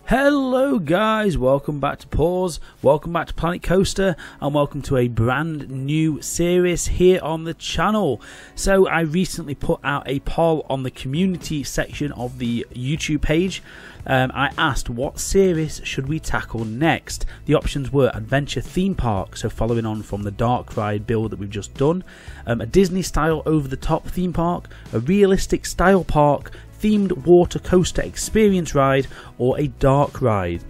Hello guys, welcome back to Pause, welcome back to Planet Coaster, and welcome to a brand new series here on the channel. So I recently put out a poll on the community section of the YouTube page. I asked what series should we tackle next. The options were Adventure Theme Park, so following on from the Dark Ride build that we've just done, a Disney style over the top theme park, a realistic style park, themed water coaster experience ride, or a dark ride.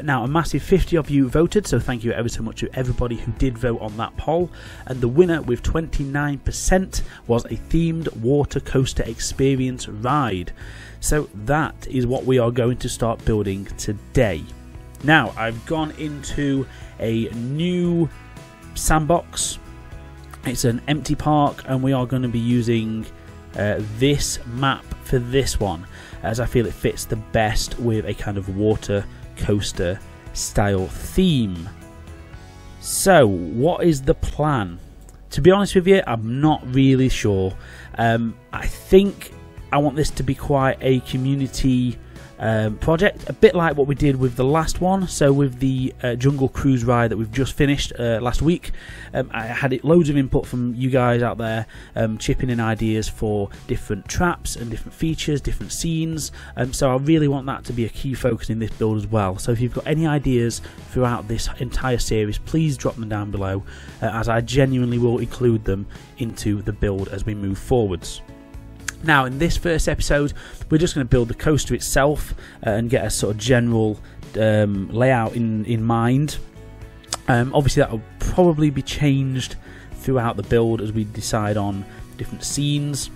Now a massive 50 of you voted, so thank you ever so much to everybody who did vote on that poll, and the winner with 29% was a themed water coaster experience ride. So that is what we are going to start building today. Now I've gone into a new sandbox. It's an empty park, and we are going to be using this map for this one, as I feel it fits the best with a kind of water coaster style theme. So what is the plan? To be honest with you, I'm not really sure. I think I want this to be quite a community project, a bit like what we did with the last one. So with the Jungle Cruise ride that we've just finished last week, I had loads of input from you guys out there, chipping in ideas for different traps and different features, different scenes, so I really want that to be a key focus in this build as well. So if you've got any ideas throughout this entire series, please drop them down below, as I genuinely will include them into the build as we move forwards. Now in this first episode, we're just going to build the coaster itself and get a sort of general layout in mind. Obviously that will probably be changed throughout the build as we decide on different scenes,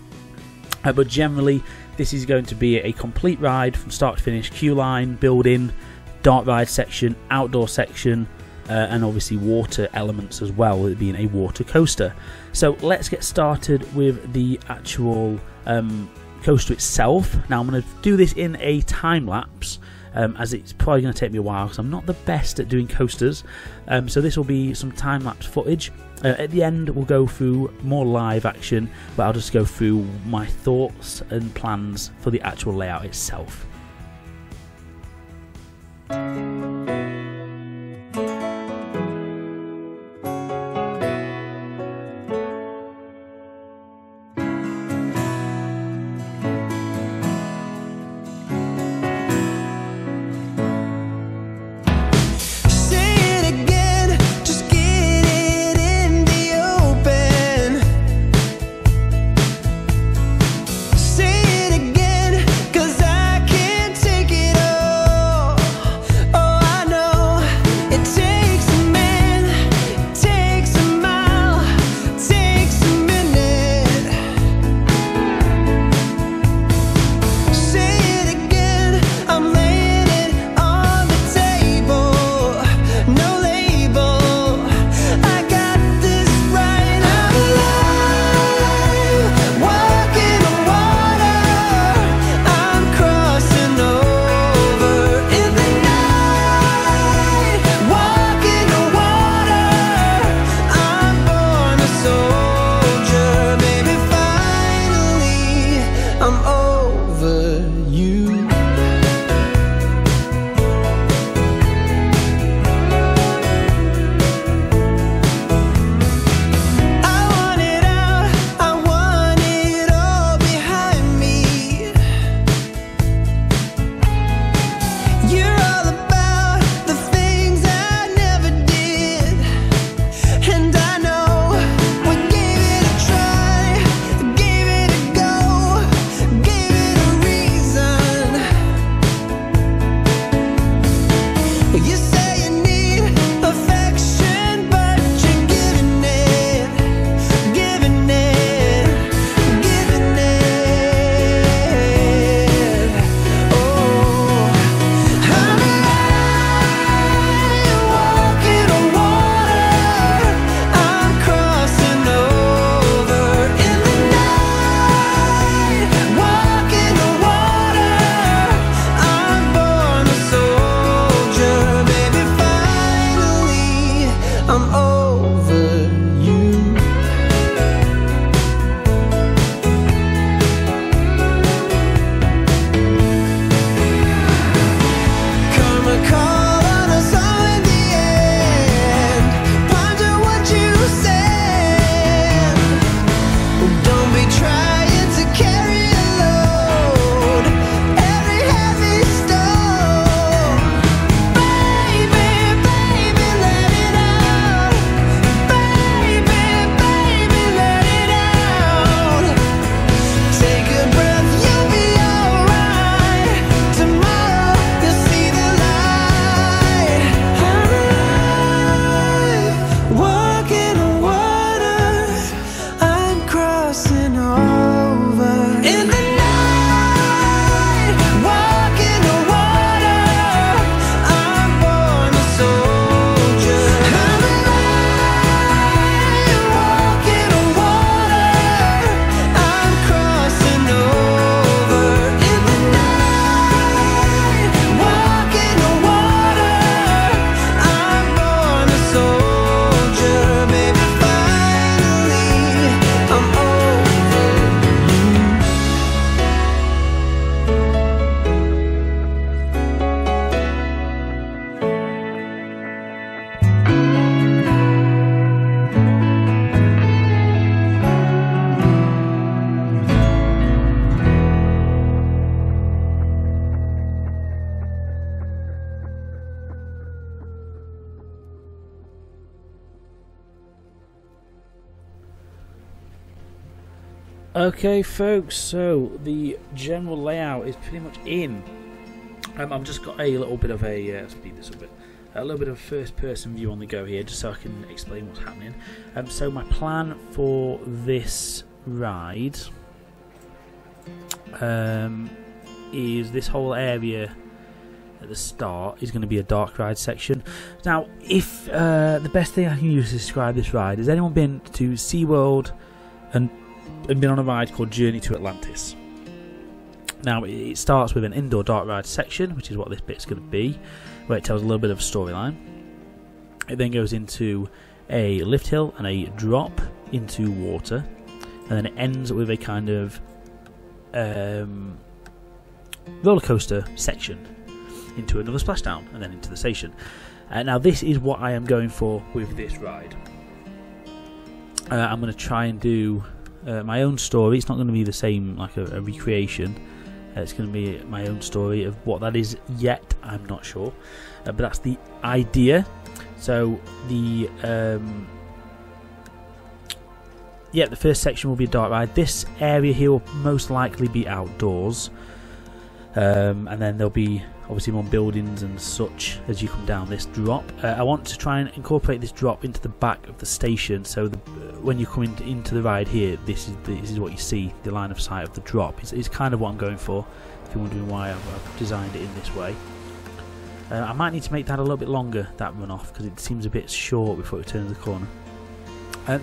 but generally this is going to be a complete ride from start to finish, queue line, building, dark ride section, outdoor section, and obviously water elements as well, with it being a water coaster. So let's get started with the actual coaster itself. Now I'm going to do this in a time lapse, as it's probably going to take me a while because I'm not the best at doing coasters, so this will be some time lapse footage. At the end we'll go through more live action, but I'll just go through my thoughts and plans for the actual layout itself. Say it again, 'cause I can't Okay folks, so the general layout is pretty much in. I've just got a little bit of a speed this a bit. A little bit of a first-person view on the go here, just so I can explain what's happening. So my plan for this ride is this whole area at the start is going to be a dark ride section. Now, if the best thing I can use to describe this ride, has anyone been to SeaWorld and been on a ride called Journey to Atlantis? Now, it starts with an indoor dark ride section, which is what this bit's going to be, where it tells a little bit of a storyline. It then goes into a lift hill and a drop into water, and then it ends with a kind of roller coaster section into another splashdown, and then into the station. Now, this is what I am going for with this ride. I'm going to try and do my own story. It's not going to be the same like a recreation. It's going to be my own story. Of what that is yet, I'm not sure, but that's the idea. So the the first section will be a dark ride. This area here will most likely be outdoors, and then there'll be obviously more buildings and such as you come down this drop. I want to try and incorporate this drop into the back of the station, so when you come into the ride here, this is what you see, the line of sight of the drop. It's kind of what I'm going for, if you're wondering why I've designed it in this way. I might need to make that a little bit longer, that runoff, because it seems a bit short before it turns the corner.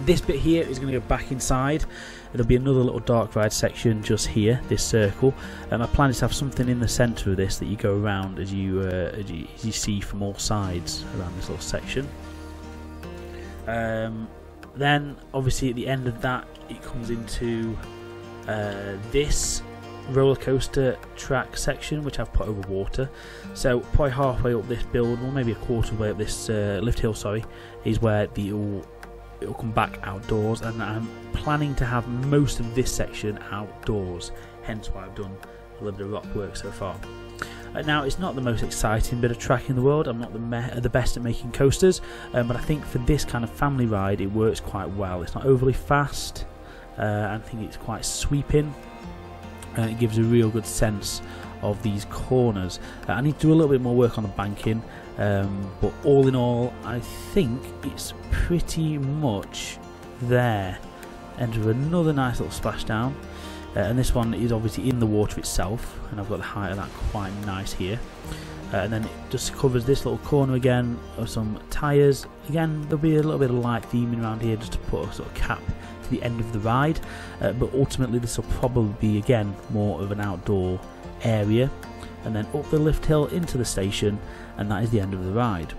This bit here is going to go back inside. There'll be another little dark ride section just here, this circle. My plan is to have something in the centre of this that you go around as you see from all sides around this little section. Then, obviously, at the end of that, it comes into this roller coaster track section, which I've put over water. So, probably halfway up this build, or maybe a quarter way up this lift hill, sorry, is where it'll come back outdoors, and I'm planning to have most of this section outdoors, hence why I've done a little bit of rock work so far. Now, it's not the most exciting bit of track in the world. I'm not the best at making coasters, but I think for this kind of family ride it works quite well. It's not overly fast, I think it's quite sweeping, and it gives a real good sense of these corners. I need to do a little bit more work on the banking, but all in all I think it's pretty much there. Enter another nice little splashdown, and this one is obviously in the water itself, and I've got the height of that quite nice here. And then it just covers this little corner again of some tyres. Again, there'll be a little bit of light theming around here just to put a sort of cap to the end of the ride, but ultimately this will probably be again more of an outdoor area, and then up the lift hill into the station, and that is the end of the ride.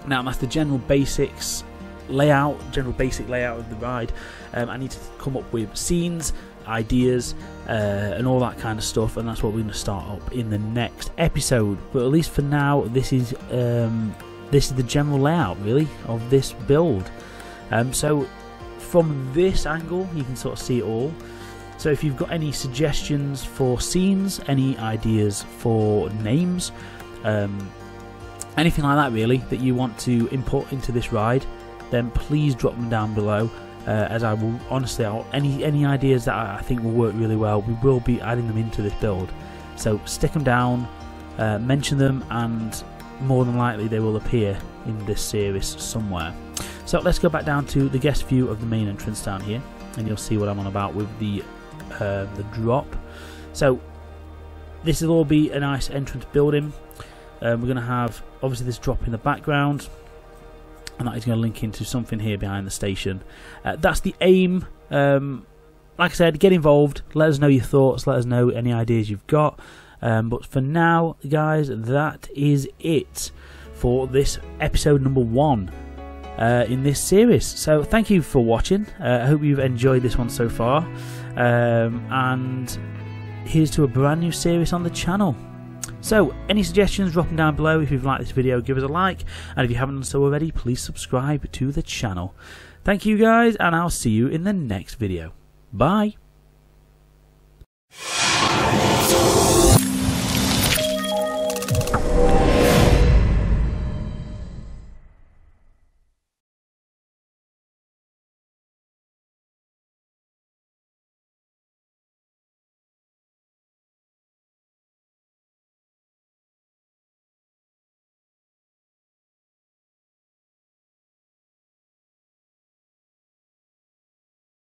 Now, that's the general basic layout of the ride. I need to come up with scenes, ideas, and all that kind of stuff, and that's what we're going to start up in the next episode. But at least for now, this is the general layout really of this build. So from this angle you can sort of see it all. So if you've got any suggestions for scenes, any ideas for names, anything like that really that you want to import into this ride, then please drop them down below, as I will honestly, any ideas that I think will work really well, we will be adding them into this build. So stick them down, mention them, and more than likely they will appear in this series somewhere. So let's go back down to the guest view of the main entrance down here, and you'll see what I'm on about with the drop. So this will all be a nice entrance building. We're going to have obviously this drop in the background, and that is going to link into something here behind the station. That's the aim. Like I said, get involved, let us know your thoughts, let us know any ideas you've got, but for now guys, that is it for this episode number 1 in this series. So thank you for watching. I hope you've enjoyed this one so far, and here's to a brand new series on the channel. So any suggestions, drop them down below. If you've liked this video, give us a like, and if you haven't done so already, please subscribe to the channel. Thank you guys, and I'll see you in the next video. Bye.